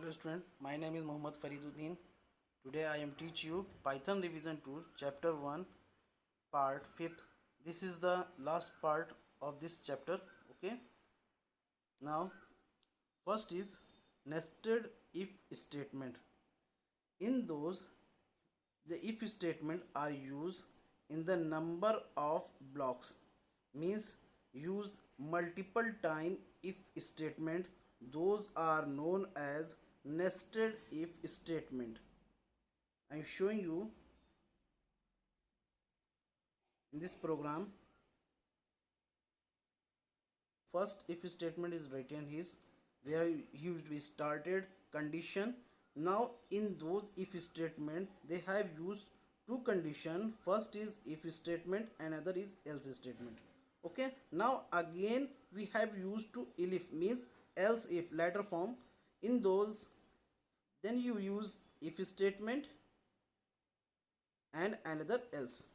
Hello student, my name is Mohammad Fariduddin. Today I am teach you Python revision 2 chapter 1 part 5th. This is the last part of this chapter. Okay. Now first is nested if statement. In those the if statement are used in the number of blocks, means use multiple time if statement. Those are known as nested if statement. I am showing you in this program. First if statement is written is where we started condition. Now in those if statement they have used two condition. First is if statement, another is else statement. Okay, now again we have used to elif, means else if latter form. In those then you use if statement and another else.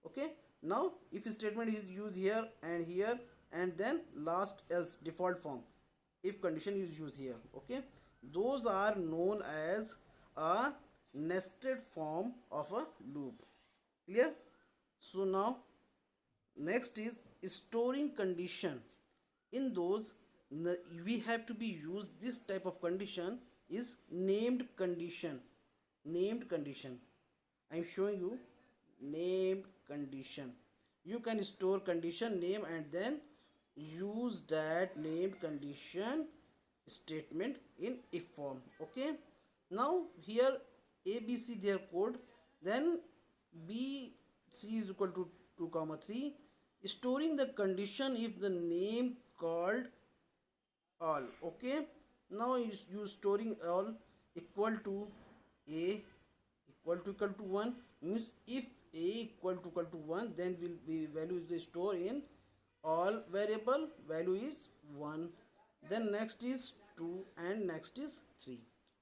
Okay, now if statement is used here, and then last else default form if condition is used here. Okay, those are known as a nested form of a loop. Clear? So now next is storing condition. In those we have to be used this type of condition is named condition. Named condition, I am showing you named condition. You can store condition name and then use that named condition statement in if form. Okay, now here ABC their code, then B C is equal to 2 comma 3, storing the condition if the name called all. Okay, now you storing all equal to A equal to 1, means if A equal to 1, then will be value is the store in all variable, value is 1. Then next is 2 and next is 3.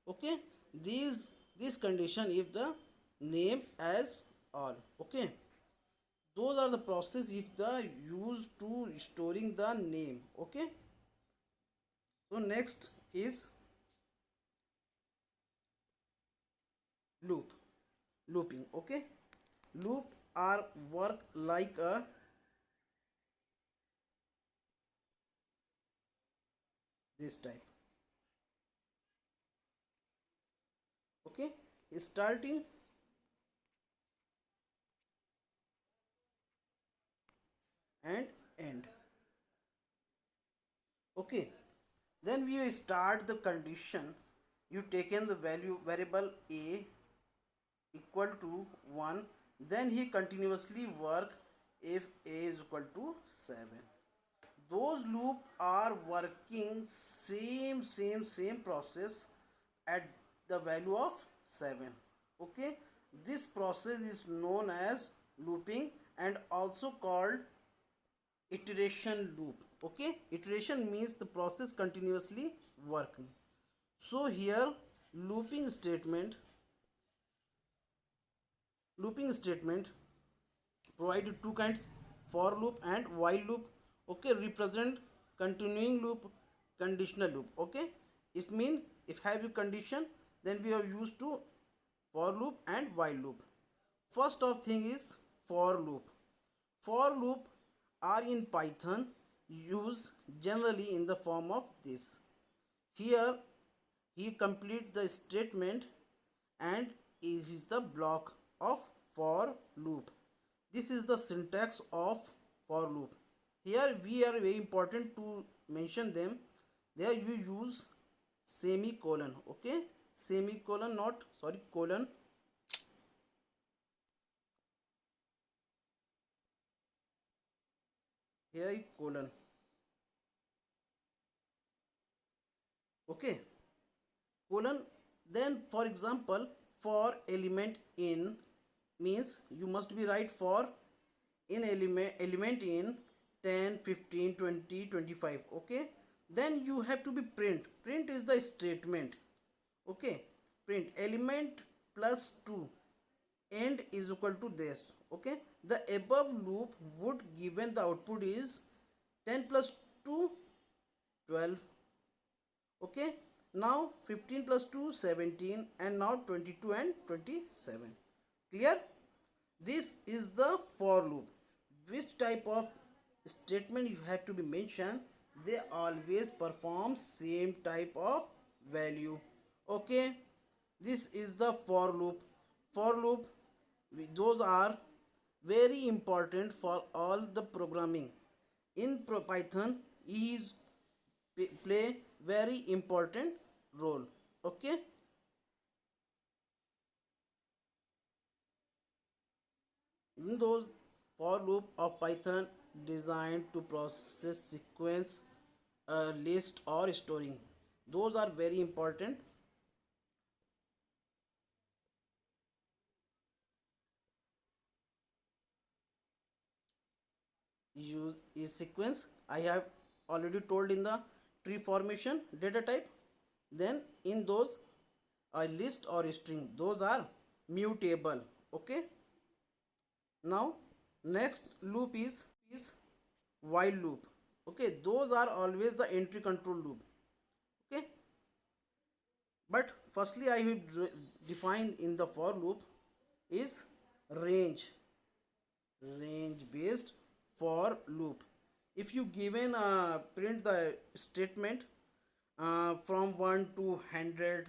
Okay, this condition if the name as all. Okay, those are the process if the used to storing the name. Okay, so next is looping. Okay, loop are work like a this type. Okay, starting and end. Okay, then we start the condition. You taken the value variable A equal to 1, then he continuously work if A is equal to 7. Those loop are working same process at the value of 7. Okay, this process is known as looping and also called iteration loop. Okay, iteration means the process continuously working. So here looping statement provided two kinds, for loop and while loop. Okay, represent continuing loop, conditional loop. Okay, it means if have you condition, then we are used to for loop and while loop. First of thing is for loop. For loop are in Python used generally in the form of this. Here he complete the statement and is the block of for loop. This is the syntax of for loop. Here we are very important to mention them. There you use semicolon. Okay, semicolon, not sorry colon. Here is colon. Okay, colon. Then for example, for element in means you must be write for in element in 10, 15, 20, 25. Okay, then you have to be print is the statement. Okay, print element plus 2 end is equal to this. Okay, the above loop would given the output is 10 plus 2 12. Okay, Now 15 plus 2 17, and now 22 and 27. Clear? This is the for loop. Which type of statement you have to be mentioned, they always perform same type of value. Okay, this is the for loop. For loop, those are very important for all the programming. In Python is play very important role. Okay, in those for loop of Python designed to process sequence, list or storing, those are very important. Use is sequence, I have already told in the tree formation data type. Then in those a list or a string, those are mutable. Okay, now next loop is while loop. Okay, those are always the entry control loop. Okay, but firstly I will define in the for loop is range based for loop. If you given print the statement from 1 to 100,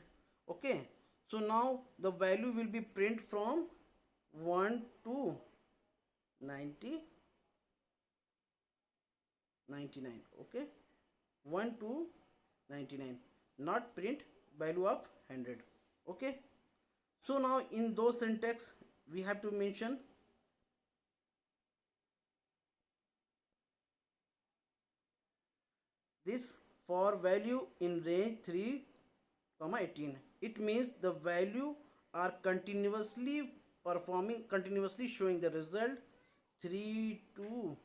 okay, so now the value will be print from 1 to 90 99. Okay, 1 to 99, not print value of 100. Okay, so now in those syntax we have to mention this for value in range 3 comma 18. It means the value are continuously showing the result 3 to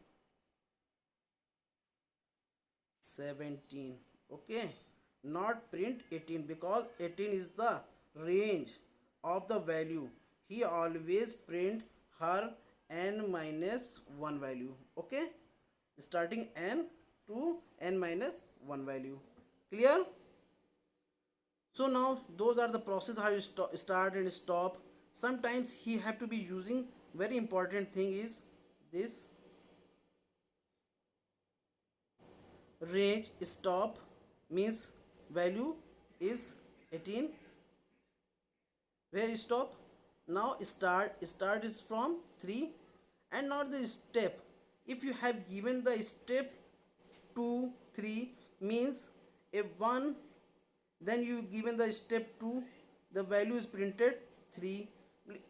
17. Okay, not print 18, because 18 is the range of the value. He always print her n minus 1 value. Okay, starting n to n minus 1 value. Clear? So now those are the process how you start and stop. Sometimes he have to be using very important thing is this range stop, means value is 18, where stop. Now start is from 3, and not the step. If you have given the step 2 3 means a 1, then you given the step 2, the value is printed 3.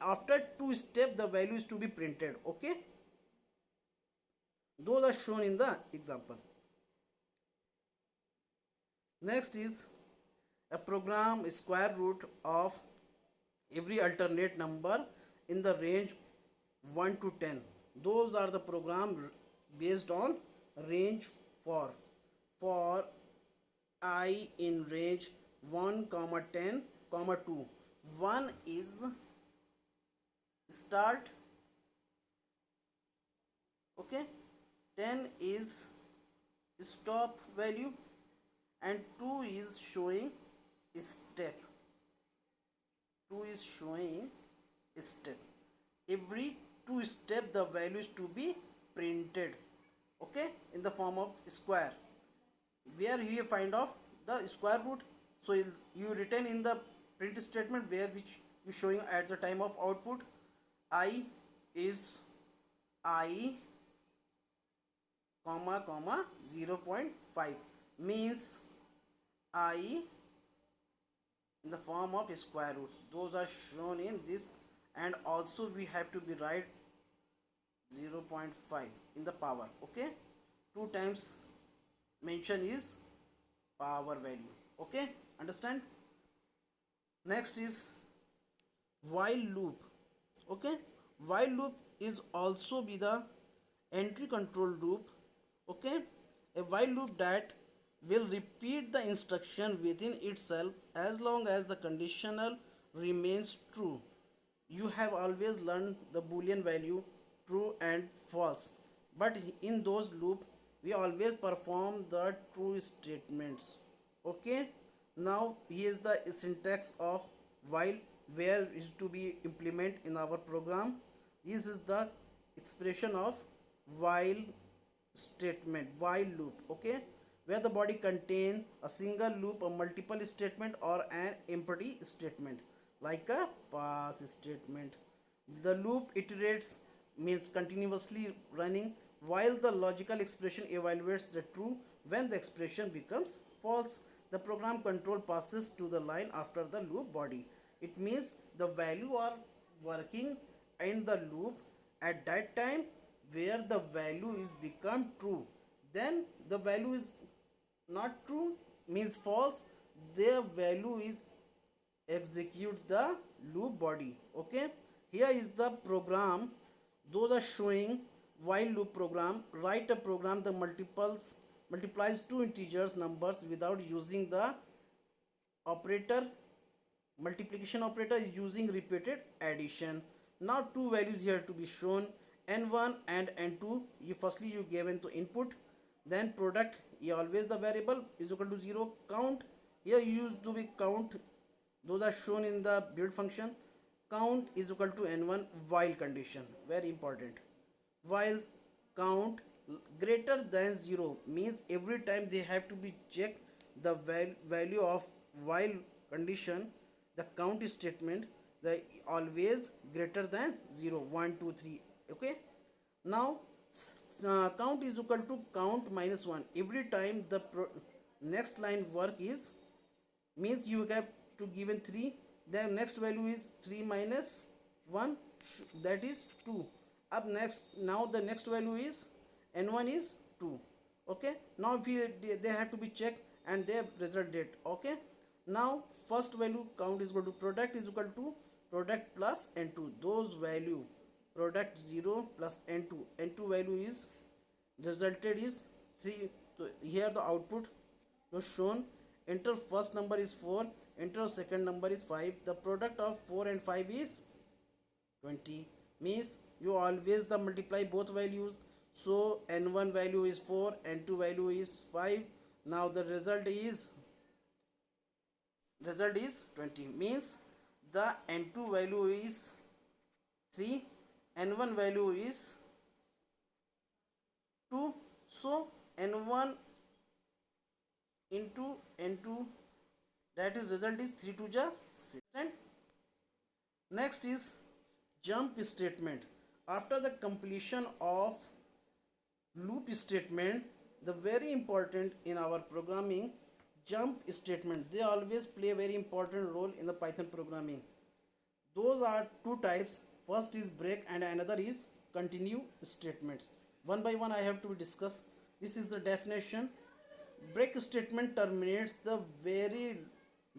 After 2 step the value is to be printed. Okay, those are shown in the example. Next is a program square root of every alternate number in the range 1 to 10. Those are the program based on range for I in range 1 comma 10 comma 2. 1 is start. Okay, 10 is stop value, and 2 is showing step. 2 is showing step. Every 2 step the value is to be printed. Okay, in the form of square, where you find off the square root. So you return in the print statement where which you showing at the time of output I is I comma 0.5, means I in the form of square root. Those are shown in this, and also we have to be write 0.5 in the power. Okay, 2 times mention is power value. Okay, understand? Next is while loop. Okay, while loop is also be the entry control loop. Okay, a while loop that will repeat the instruction within itself as long as the conditional remains true. You have always learned the boolean value true and false, but in those loop we always perform the true statements. Okay, Now here is the syntax of while, where is to be implement in our program. This is the expression of while statement, while loop, okay, where the body contain a single loop, a multiple statement, or an empty statement like a pass statement. The loop iterates, means continuously running, while the logical expression evaluates the true. When the expression becomes false, the program control passes to the line after the loop body. It means the value are working in the loop at that time where the value is become true. Then the value is not true, means false, their value is execute the loop body, okay. Here is the program, those are showing while loop program. Write a program that multiplies two integers numbers without using the operator, multiplication operator, is using repeated addition. Now two values here to be shown, n1 and n2. You firstly you given to input, then product, always the variable is equal to 0. Count, here you use to be count, those are shown in the build function. Count is equal to n1 while condition, very important. While count greater than 0 means every time they have to be check the value of while condition, the count statement, the always greater than 0, 1 2 3, okay. Now count is equal to count minus 1 every time the next line work is, means you have to given 3, then next value is 3 minus 1, that is 2. Up next, now the next value is n1 is 2, okay. Now if they have to be checked and their result date, okay. Now first value count is equal to product is equal to product plus n2, those value product 0 plus n2 value is resulted is 3. So here the output was shown, enter first number is 4, enter second number is 5, the product of 4 and 5 is 20, means you always the multiply both values. So n1 value is 4, n2 value is 5. Now the result is 20, means the n2 value is 3, n1 value is 2. So n1 into n2, that is result is 3 to the 6. And next is jump statement. After the completion of loop statement, the very important in our programming, jump statement, they always play a very important role in the Python programming. Those are two types, first is break and another is continue statements. One by one I have to discuss. This is the definition. Break statement terminates the very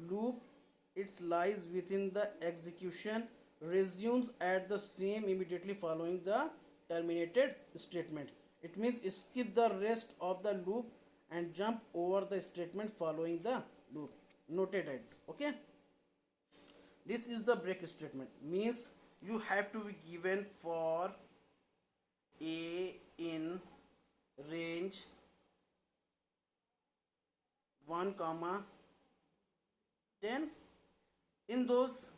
loop it lies within the execution, resumes at the same immediately following the terminated statement. It means skip the rest of the loop and jump over the statement following the loop. Noted it, okay. This is the break statement, means you have to be given for a in range 1 comma 10. In those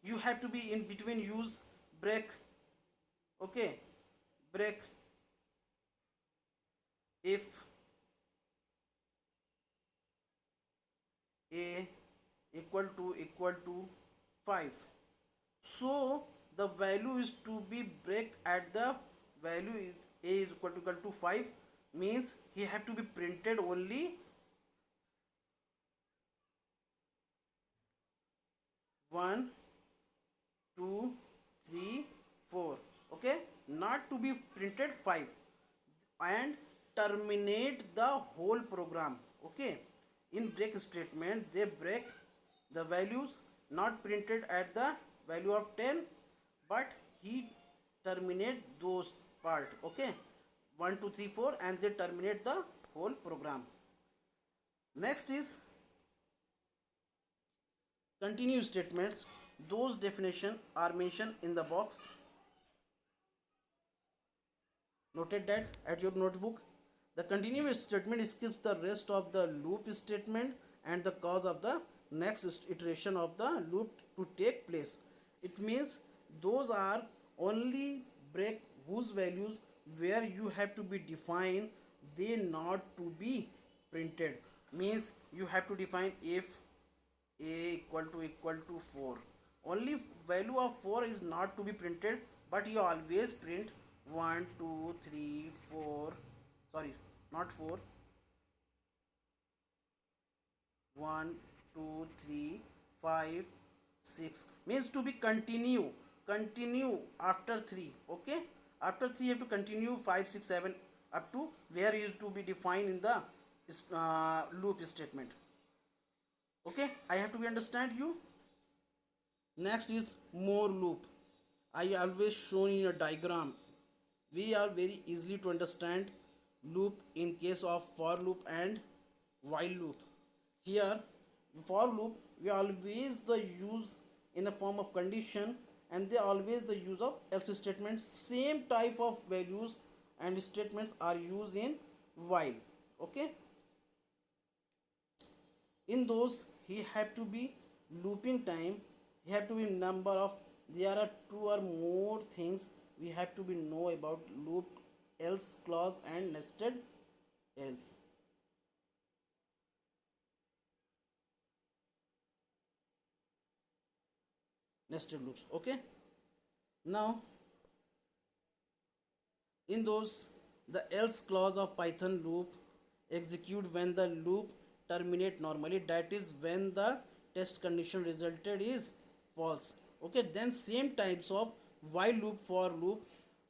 you have to be in between use break, okay. Break if a equal to 5, so the value is to be break at the value is a is equal to 5, means he have to be printed only 1 2 3 4, okay, not to be printed 5, and terminate the whole program, okay. In break statement they break the values not printed at the value of 10, but he terminate those part, okay, 1 2 3 4, and they terminate the whole program. Next is continue statements. Those definitions are mentioned in the box. Noted that at your notebook. The continuous statement skips the rest of the loop statement and the cause of the next iteration of the loop to take place. It means those are only break whose values where you have to be defined, they not to be printed. Means you have to define if a equal to 4, only value of 4 is not to be printed, but you always print 1 2 3 4, sorry, not 4, 1 2 3 5 6, means to be continue after 3. Okay, after 3 you have to continue 5 6 7 up to where is to be defined in the loop statement. Okay, I have to be understand you. Next is more loop. I always shown in a diagram. We are very easily to understand loop in case of for loop and while loop. Here for loop we always the use in the form of condition, and they always the use of else statement. Same type of values and statements are used in while. Okay, in those he have to be looping time, he have to be number of, there are two or more things we have to be know about loop, else clause and nested else. Nested loops. Okay, now in those, the else clause of Python loop execute when the loop terminate normally, that is when the test condition resulted is false. Okay, then same types of while loop for loop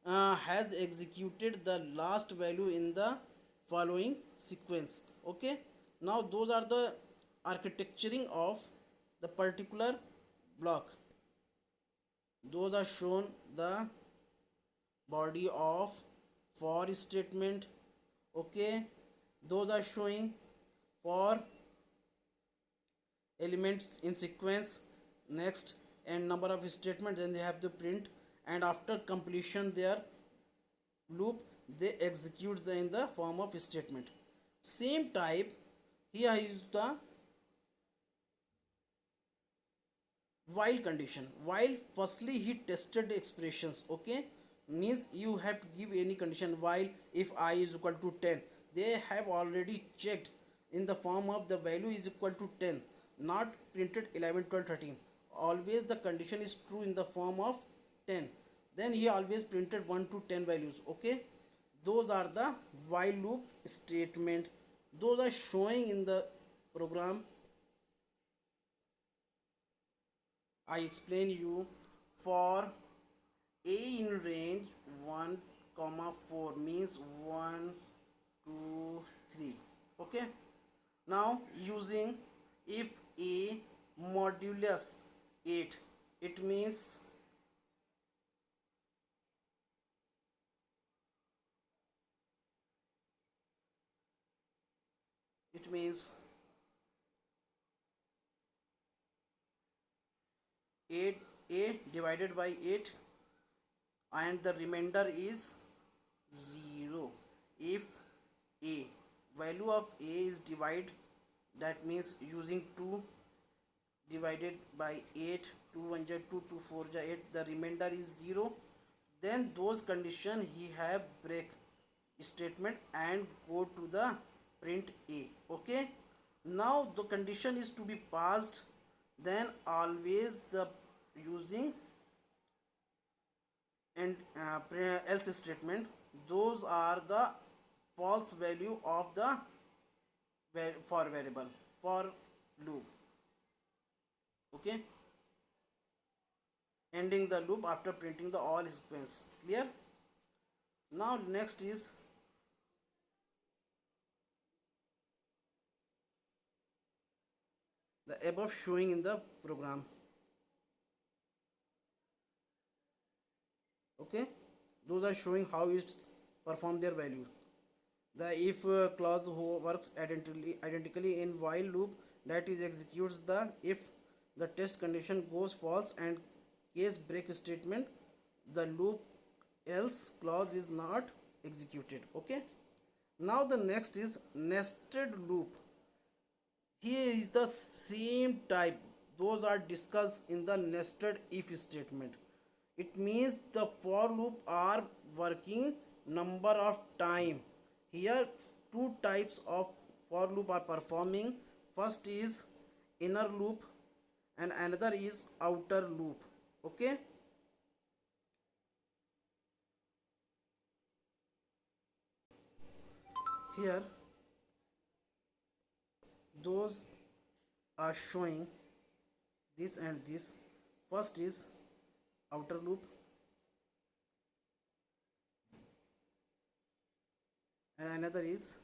has executed the last value in the following sequence. Okay, now those are the architecturing of the particular block. Those are shown the body of for statement. Okay, those are showing for elements in sequence, next, and number of statements, then they have to print, and after completion their loop they execute in the form of statement. Same type here is the while condition. While firstly he tested the expressions. Okay, means you have to give any condition. While if I is equal to 10, they have already checked in the form of the value is equal to 10, not printed 11 12 13. Always the condition is true in the form of 10, then he always printed 1 to 10 values. Okay, those are the while loop statement. Those are showing in the program. I explain you for a in range 1 comma 4 means 1 2 3. Okay, now using if a modulus 8, it means it means 8 a divided by 8 and the remainder is 0. If a value of a is divided, that means using 2 divided by 8, 2 1 ja 2, 2 4 ja 8, the remainder is 0, then those condition he have break statement and go to the print a. Okay, now the condition is to be passed, then always the using and else statement. Those are the false value of the for variable for loop. Okay, ending the loop after printing the all sequence. Clear? Now next is the above showing in the program. Okay, those are showing how it perform their value. The if clause works identically in while loop, that is executes the if the test condition goes false and case break statement, the loop else clause is not executed. Okay, now the next is nested loop. here is the same type, those are discussed in the nested if statement. It means the for loop are working number of time. Here two types of for loop are performing. First is inner loop and another is outer loop. Okay, here those are showing this and this. First is outer loop and another is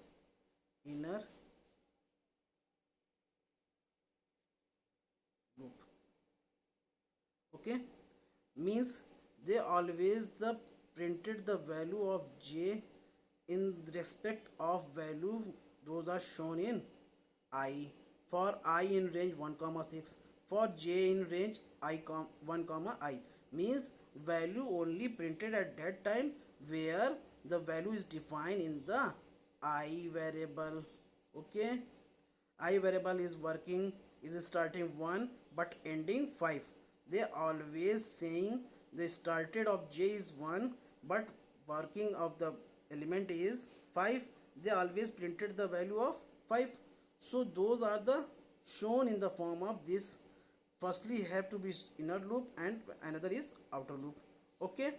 inner loop. Okay, means they always the printed the value of j in respect of value those are shown in I. For I in range 1 comma 6, for j in range I 1 comma I, means value only printed at that time where the value is defined in the I variable. Okay, I variable is working, is starting 1 but ending 5. They always saying the started of j is 1 but working of the element is 5. They always printed the value of 5. So those are the shown in the form of this. Firstly have to be inner loop and another is outer loop. Okay,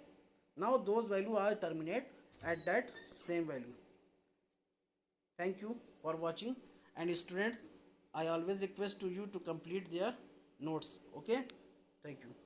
now those value are terminate at that same value. Thank you for watching, and students, I always request to you to complete their notes. Okay, thank you.